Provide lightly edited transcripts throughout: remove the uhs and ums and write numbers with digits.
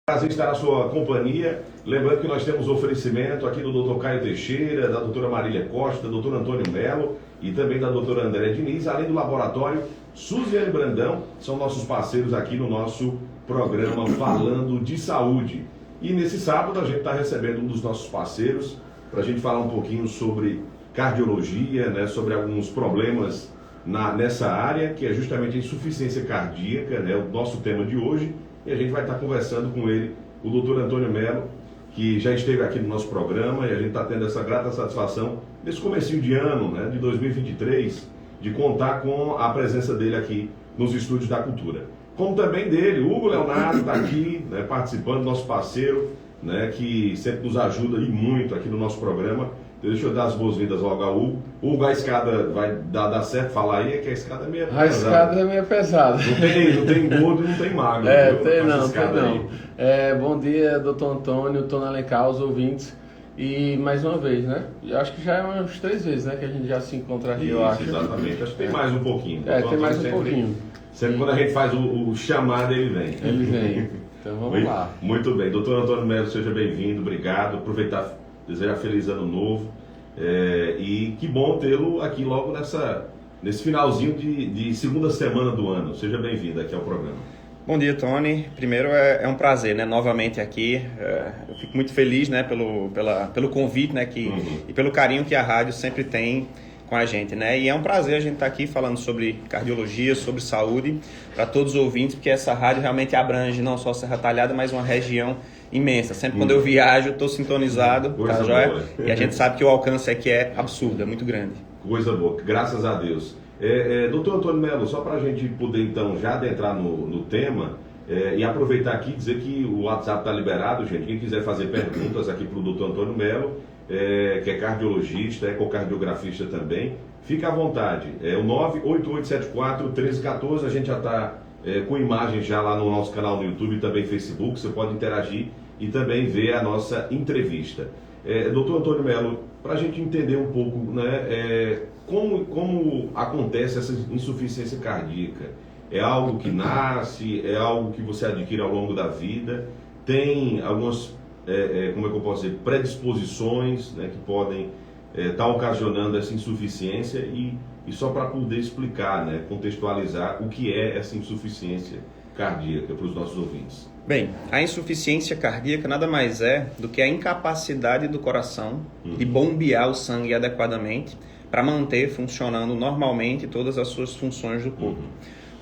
Prazer estar na sua companhia. Lembrando que nós temos oferecimento aqui do Dr. Caio Teixeira, da doutora Marília Costa, do Dr. Antônio Melo e também da doutora André Diniz, além do laboratório Suziane Brandão, são nossos parceiros aqui no nosso programa Falando de Saúde. E nesse sábado a gente está recebendo um dos nossos parceiros para a gente falar um pouquinho sobre cardiologia, né, sobre alguns problemas nessa área, que é justamente a insuficiência cardíaca, né, o nosso tema de hoje. E a gente vai estar conversando com ele, o doutor Antônio Melo, que já esteve aqui no nosso programa, e a gente está tendo essa grata satisfação, nesse comecinho de ano, né, de 2023, de contar com a presença dele aqui nos Estúdios da Cultura. Como também dele, o Hugo Leonardo está aqui, né, participando, nosso parceiro, né, que sempre nos ajuda e muito aqui no nosso programa. Deixa eu dar as boas-vindas logo ao Hugo. Hugo, a escada vai dar certo falar aí, é que a escada é meio pesada. A escada é meio pesada. Não tem gordo e não tem magro. Tem não. Bom dia, doutor Antônio, Tona Alencar, os ouvintes. E mais uma vez, né? Eu acho que já é umas 3 vezes, né? Que a gente já se encontra aqui, eu acho. Exatamente. Acho que tem mais um pouquinho. Tem mais um pouquinho. Sempre quando a gente faz o chamado, ele vem. Ele vem. Então vamos lá. Muito bem. Doutor Antônio Melo, seja bem-vindo. Obrigado. Aproveitar, desejar feliz ano novo. E que bom tê-lo aqui logo nesse finalzinho de segunda semana do ano. Seja bem-vindo aqui ao programa. Bom dia, Tony. Primeiro é um prazer, né, novamente aqui. Eu fico muito feliz, né, pelo convite, né, e pelo carinho que a rádio sempre tem com a gente, né? E é um prazer a gente estar aqui falando sobre cardiologia, sobre saúde para todos os ouvintes, porque essa rádio realmente abrange não só Serra Talhada, mas uma região imensa. Sempre quando eu viajo, eu estou sintonizado, tá joia? E a gente sabe que o alcance aqui é absurdo, é muito grande. Coisa boa, graças a Deus. Doutor Antônio Melo, só para a gente poder então já adentrar no tema e aproveitar aqui e dizer que o WhatsApp está liberado, gente. Quem quiser fazer perguntas aqui para o doutor Antônio Melo, que é cardiologista, ecocardiografista também, fica à vontade. É o 98874-1314, a gente já está com imagens já lá no nosso canal no YouTube e também Facebook, você pode interagir e também ver a nossa entrevista. Doutor Antônio Melo, para a gente entender um pouco, né, como acontece essa insuficiência cardíaca? É algo que nasce? É algo que você adquire ao longo da vida? Tem algumas, como é que eu posso dizer, predisposições, né, que podem estar ocasionando essa insuficiência e só para poder explicar, né, contextualizar o que é essa insuficiência cardíaca para os nossos ouvintes. Bem, a insuficiência cardíaca nada mais é do que a incapacidade do coração de bombear o sangue adequadamente para manter funcionando normalmente todas as suas funções do corpo.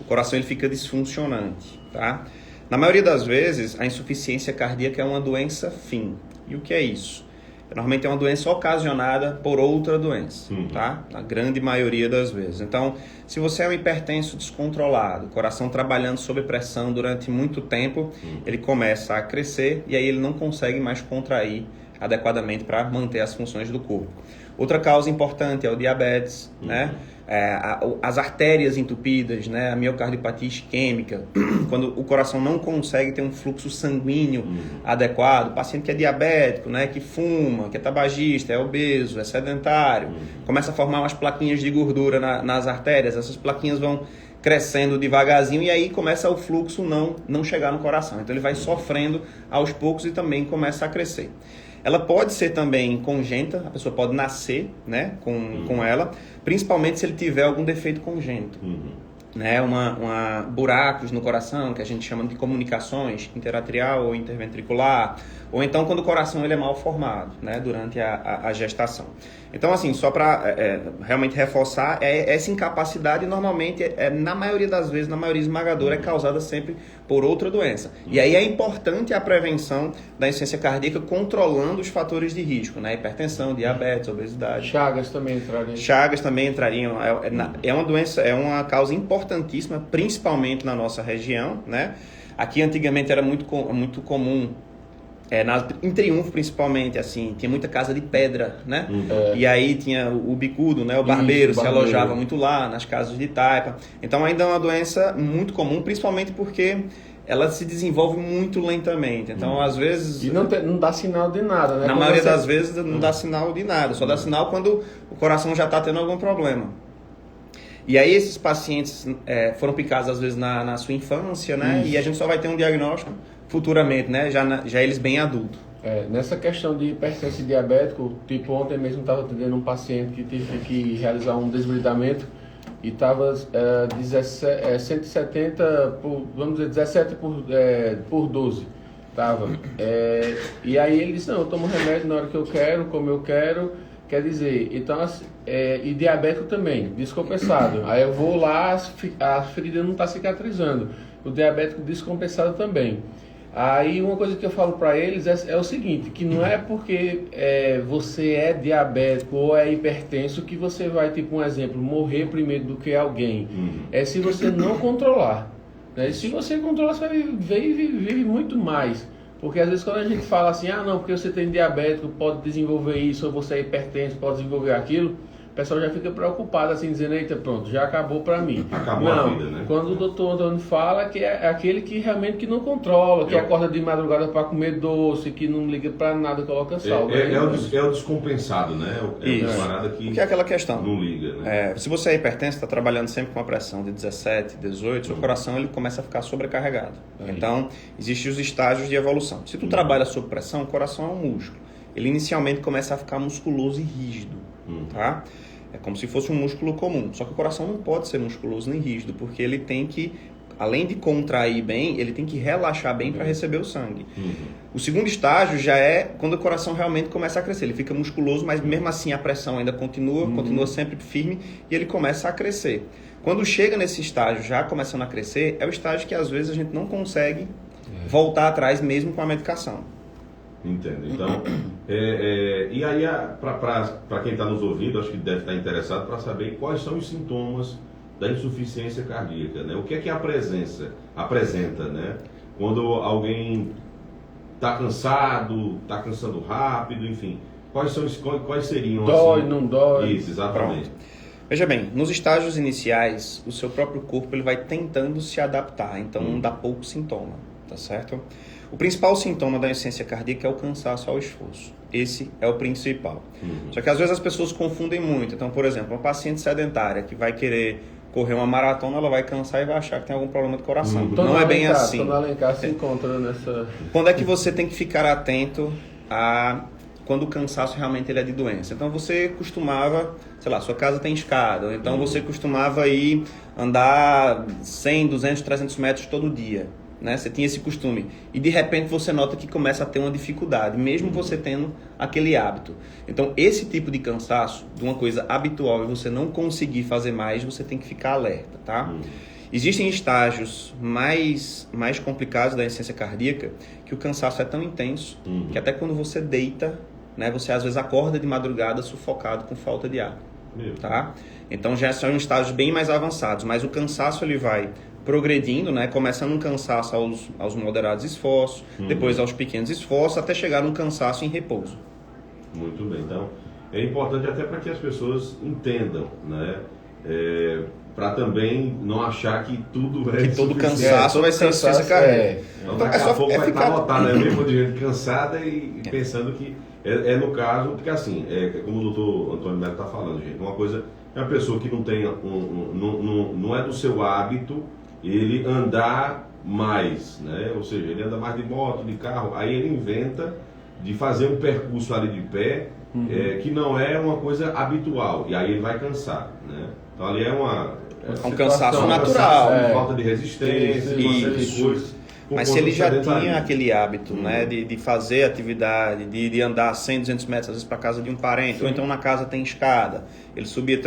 O coração ele fica disfuncionante, tá? Na maioria das vezes, a insuficiência cardíaca é uma doença fim. E o que é isso? Normalmente é uma doença ocasionada por outra doença, tá? Na grande maioria das vezes. Então, se você é um hipertenso descontrolado, coração trabalhando sob pressão durante muito tempo, ele começa a crescer e aí ele não consegue mais contrair adequadamente para manter as funções do corpo. Outra causa importante é o diabetes, né? As artérias entupidas, né? A miocardiopatia isquêmica, quando o coração não consegue ter um fluxo sanguíneo adequado, o paciente que é diabético, né? Que fuma, que é tabagista, é obeso, é sedentário, começa a formar umas plaquinhas de gordura nas artérias, essas plaquinhas vão crescendo devagarzinho e aí começa o fluxo não chegar no coração. Então ele vai sofrendo aos poucos e também começa a crescer. Ela pode ser também congênita, a pessoa pode nascer, né, com ela, principalmente se ele tiver algum defeito congênito. Né, buracos no coração, que a gente chama de comunicações interatrial ou interventricular, ou então quando o coração ele é mal formado, né, durante a gestação. Então, assim, só para realmente reforçar, essa incapacidade normalmente, na maioria das vezes, na maioria esmagadora, é causada sempre por outra doença. E aí é importante a prevenção da insuficiência cardíaca controlando os fatores de risco, né, hipertensão, diabetes, obesidade. Chagas também entrariam. Chagas também entrariam. É uma doença, é uma causa importantíssima, principalmente na nossa região, né? Aqui antigamente era muito comum, em Triunfo principalmente, assim, tinha muita casa de pedra, né? E aí tinha o bicudo, né? O barbeiro se alojava muito lá, nas casas de taipa. Então ainda é uma doença muito comum, principalmente porque ela se desenvolve muito lentamente. Então, às vezes... E não dá sinal de nada, né? Na maioria das vezes não dá sinal de nada, só dá sinal quando o coração já está tendo algum problema. E aí esses pacientes foram picados às vezes na sua infância, né? E a gente só vai ter um diagnóstico futuramente, né? Já eles bem adultos. Nessa questão de hipertensão diabético, tipo ontem mesmo estava atendendo um paciente que teve que realizar um desbridamento e estava 170 por, vamos dizer, 17 por 12. Tava. E aí ele disse, não, eu tomo remédio na hora que eu quero, como eu quero, quer dizer, então, e diabético também, descompensado. Aí eu vou lá, a ferida não está cicatrizando. O diabético descompensado também. Aí uma coisa que eu falo para eles é o seguinte, que não é porque você é diabético ou é hipertenso que você vai, tipo um exemplo, morrer primeiro do que alguém. É se você não controlar. Né? E se você controlar, você vai viver e vive muito mais. Porque às vezes quando a gente fala assim, não, porque você tem diabético, pode desenvolver isso, ou você é hipertenso, pode desenvolver aquilo, o pessoal já fica preocupado assim, dizendo, eita, pronto, já acabou pra mim. Acabou a vida, né? Quando o doutor Antônio fala que é aquele que realmente que não controla, que acorda de madrugada para comer doce, que não liga pra nada, coloca sal. É o descompensado, né? É o camarada que é aquela questão. Não liga, né? Se você é hipertenso, está trabalhando sempre com uma pressão de 17, 18, seu coração ele começa a ficar sobrecarregado. Então, existem os estágios de evolução. Se tu trabalha sob pressão, o coração é um músculo. Ele inicialmente começa a ficar musculoso e rígido, tá? É como se fosse um músculo comum. Só que o coração não pode ser musculoso nem rígido, porque ele tem que, além de contrair bem, ele tem que relaxar bem para receber o sangue. O segundo estágio já é quando o coração realmente começa a crescer. Ele fica musculoso, mas mesmo assim a pressão ainda continua sempre firme e ele começa a crescer. Quando chega nesse estágio já começando a crescer, é o estágio que às vezes a gente não consegue voltar atrás mesmo com a medicação. Entendo. Então, e aí, para quem está nos ouvindo, acho que deve estar interessado para saber quais são os sintomas da insuficiência cardíaca, né? O que é que apresenta, né? Quando alguém está cansado, está cansando rápido, enfim, quais seriam? Dói, assim? não dói? Isso, exatamente. Pronto. Veja bem, nos estágios iniciais, o seu próprio corpo ele vai tentando se adaptar, então dá pouco sintoma, tá certo? O principal sintoma da insuficiência cardíaca é o cansaço ao esforço. Esse é o principal. Só que às vezes as pessoas confundem muito. Então, por exemplo, uma paciente sedentária que vai querer correr uma maratona, ela vai cansar e vai achar que tem algum problema de coração. Não é bem assim. Dona Alencar se encontra nessa... Quando é que você tem que ficar atento a quando o cansaço realmente ele é de doença? Então você costumava, sei lá, sua casa tem escada, ou então você costumava ir andar 100, 200, 300 metros todo dia. Né? Você tinha esse costume e de repente você nota que começa a ter uma dificuldade, mesmo você tendo aquele hábito. Então esse tipo de cansaço, de uma coisa habitual e você não conseguir fazer mais, você tem que ficar alerta, tá? Existem estágios mais complicados da insuficiência cardíaca que o cansaço é tão intenso que até quando você deita, né, você às vezes acorda de madrugada sufocado com falta de ar, tá? Então já são estágios bem mais avançados, mas o cansaço ele vai progredindo, né? Começando um cansaço aos moderados esforços, depois aos pequenos esforços, até chegar num cansaço em repouso. Muito bem, então é importante até para que as pessoas entendam, né? Para também não achar que tudo que todo cansaço vai ser insuficiência cardíaca. Então daqui a pouco vai estar lotado, né? Mesmo de gente cansada e pensando que no caso, porque assim, como o doutor Antônio Melo está falando, gente, uma coisa é uma pessoa que não tem não é do seu hábito ele andar mais, né? Ou seja, ele anda mais de moto, de carro, aí ele inventa de fazer um percurso ali de pé que não é uma coisa habitual, e aí ele vai cansar, né? Então ali é um cansaço natural, falta de resistência, uma série de coisas. Mas se ele já tinha aquele hábito, né, de fazer atividade, de andar 100, 200 metros, às vezes para casa de um parente, ou então na casa tem escada, ele subia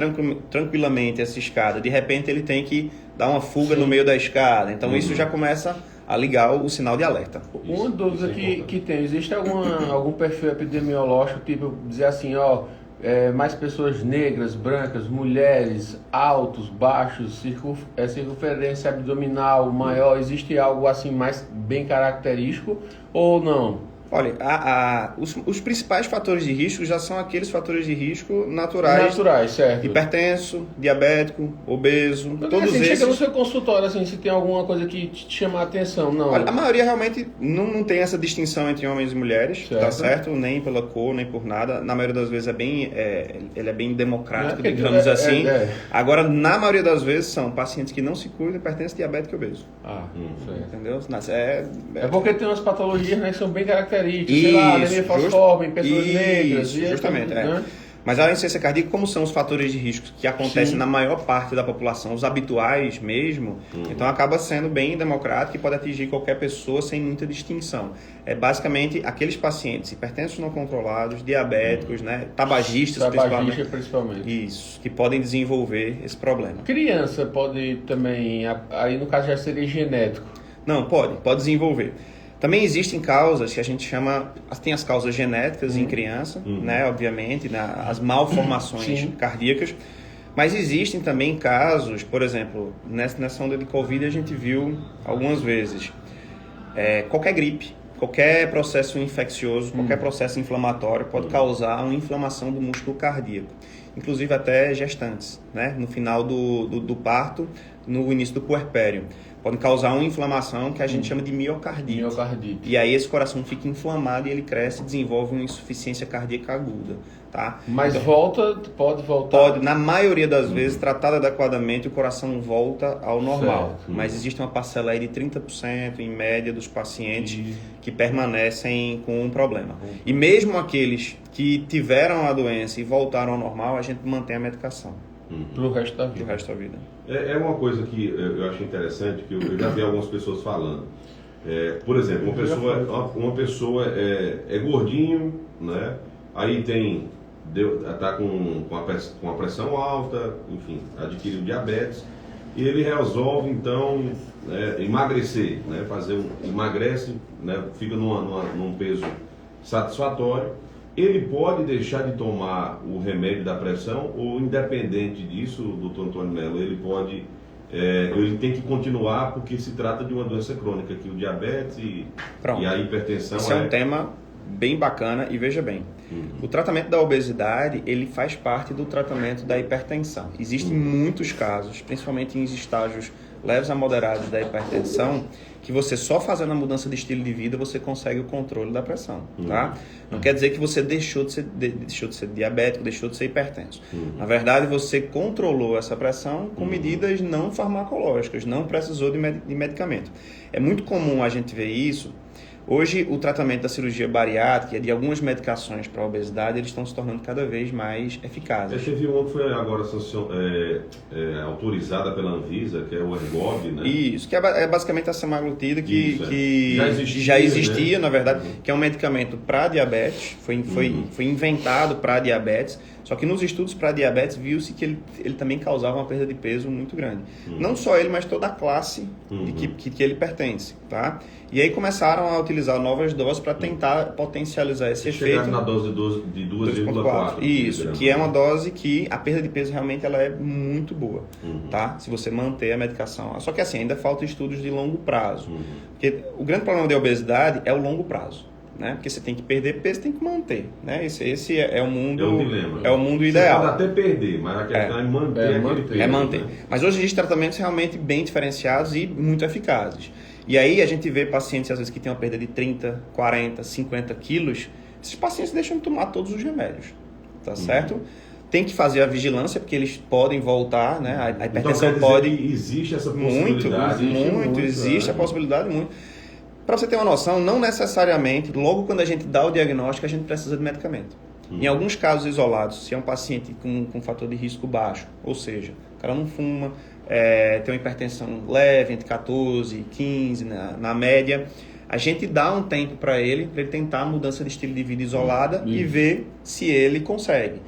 tranquilamente essa escada, de repente ele tem que dar uma fuga no meio da escada, então isso já começa a ligar o sinal de alerta. Uma dúvida que tem, existe algum perfil epidemiológico, tipo dizer assim, mais pessoas negras, brancas, mulheres, altos, baixos, circunferência abdominal maior, existe algo assim mais bem característico ou não? Olha, os principais fatores de risco já são aqueles fatores de risco naturais. Naturais, certo. Hipertenso, diabético, obeso, Mas, todos assim, esses. chega no seu consultório, assim, se tem alguma coisa que te chama a atenção, não? Olha, a maioria realmente não tem essa distinção entre homens e mulheres, tá certo? Nem pela cor, nem por nada. Na maioria das vezes ele é bem democrático, digamos assim. Agora, na maioria das vezes, são pacientes que não se cuidam, hipertenso, diabético e obeso. Certo. Entendeu? É porque tem umas patologias, né, que são bem características. Sei lá, anemia falciforme em pessoas negras. Justamente, né? Mas a insuficiência cardíaca, como são os fatores de risco que acontecem na maior parte da população, os habituais mesmo, então acaba sendo bem democrático e pode atingir qualquer pessoa sem muita distinção. É basicamente aqueles pacientes hipertensos não controlados, diabéticos, né, tabagistas principalmente. Isso, que podem desenvolver esse problema. Criança pode também, aí no caso já seria genético. Não, pode desenvolver. Também existem causas que a gente chama, tem as causas genéticas em criança, né, obviamente, as malformações cardíacas, mas existem também casos, por exemplo, nessa onda de Covid a gente viu algumas vezes, qualquer gripe, qualquer processo infeccioso, qualquer processo inflamatório pode causar uma inflamação do músculo cardíaco, inclusive até gestantes, né, no final do parto, no início do puerpério. Pode causar uma inflamação que a gente chama de miocardite. E aí esse coração fica inflamado e ele cresce e desenvolve uma insuficiência cardíaca aguda. Tá? Mas então, pode voltar? Pode, na maioria das vezes, tratado adequadamente, o coração volta ao normal. Mas existe uma parcela aí de 30% em média dos pacientes que permanecem com um problema. E mesmo aqueles que tiveram a doença e voltaram ao normal, a gente mantém a medicação. Pro resto da vida. É uma coisa que eu achei interessante, que eu já vi algumas pessoas falando. Por exemplo, uma pessoa é gordinho, né? Aí está com a pressão alta, enfim, adquiriu diabetes, e ele resolve então emagrecer, né? Emagrece, né? Fica num peso satisfatório. Ele pode deixar de tomar o remédio da pressão ou, independente disso, doutor Antônio Mello, ele tem que continuar porque se trata de uma doença crônica, que o diabetes e a hipertensão... Esse é um tema bem bacana e veja bem, o tratamento da obesidade, ele faz parte do tratamento da hipertensão. Existem muitos casos, principalmente em estágios leves a moderados da hipertensão, que você só fazendo a mudança de estilo de vida, você consegue o controle da pressão, tá? Não quer dizer que você deixou de ser diabético, deixou de ser hipertenso. Na verdade, você controlou essa pressão com medidas não farmacológicas, não precisou de medicamento. É muito comum a gente ver isso. Hoje, o tratamento da cirurgia bariátrica e de algumas medicações para a obesidade, eles estão se tornando cada vez mais eficazes. Você viu uma que foi agora autorizada pela Anvisa, que é o Ergob, né? Isso, que é basicamente a semaglutida que já existia, né? Na verdade, que é um medicamento para diabetes, foi inventado para diabetes, só que nos estudos para diabetes viu-se que ele também causava uma perda de peso muito grande. Não só ele, mas toda a classe que ele pertence, tá? E aí começaram a utilizar novas doses para tentar potencializar esse efeito. Chegaram na dose de 2,4. Isso, que é uma dose que a perda de peso realmente ela é muito boa, tá? Se você manter a medicação. Só que assim, ainda faltam estudos de longo prazo. Porque o grande problema da obesidade é o longo prazo. Né? Porque você tem que perder peso, tem que manter, né? Esse é o mundo, é o mundo ideal. Você pode até perder, mas a questão é manter aquele peso. Manter. Né? Mas hoje existem tratamentos realmente bem diferenciados e muito eficazes. E aí a gente vê pacientes às vezes que têm uma perda de 30, 40, 50 quilos, esses pacientes deixam de tomar todos os remédios, tá certo? Tem que fazer a vigilância, porque eles podem voltar, né? A hipertensão então, pode... Existe essa possibilidade? Existe a possibilidade, muito. Para você ter uma noção, não necessariamente, logo quando a gente dá o diagnóstico, a gente precisa de medicamento. Em alguns casos isolados, se é um paciente com fator de risco baixo, ou seja, o cara não fuma, tem uma hipertensão leve, entre 14 e 15 na média, a gente dá um tempo para ele tentar a mudança de estilo de vida isolada e ver se ele consegue.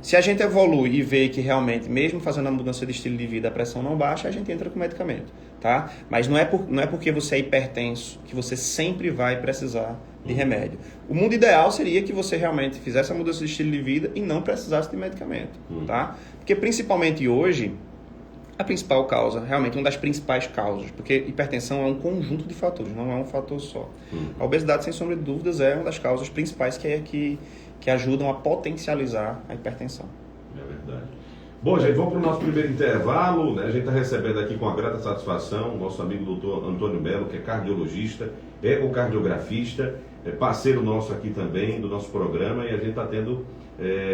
Se a gente evolui e vê que realmente, mesmo fazendo a mudança de estilo de vida, a pressão não baixa, a gente entra com medicamento. Tá? Mas não é porque você é hipertenso que você sempre vai precisar de remédio. O mundo ideal seria que você realmente fizesse a mudança de estilo de vida e não precisasse de medicamento. Tá? Porque principalmente hoje, A principal causa, realmente uma das principais causas, porque hipertensão é um conjunto de fatores, não é um fator só. A obesidade, sem sombra de dúvidas, é uma das causas principais que ajudam a potencializar a hipertensão. É verdade. Bom, gente, vamos para o nosso primeiro intervalo, né? A gente está recebendo aqui com a grata satisfação o nosso amigo doutor Antônio Melo, que é cardiologista, ecocardiografista, parceiro nosso aqui também do nosso programa, e a gente está tendo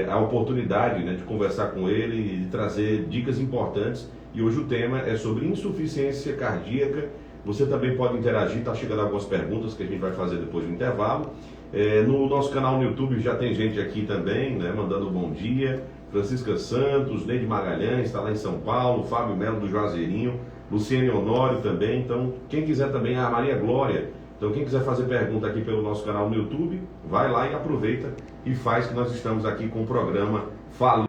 a oportunidade, né, de conversar com ele e de trazer dicas importantes. E hoje o tema é sobre insuficiência cardíaca. Você também pode interagir, está chegando algumas perguntas que a gente vai fazer depois do intervalo. No nosso canal no YouTube já tem gente aqui também, né, mandando bom dia. Francisca Santos, Neide Magalhães, está lá em São Paulo, Fábio Melo do Juazeirinho, Luciene Honório também. Então, quem quiser também, a Maria Glória. Então, quem quiser fazer pergunta aqui pelo nosso canal no YouTube, vai lá e aproveita e faz, que nós estamos aqui com o programa Fala.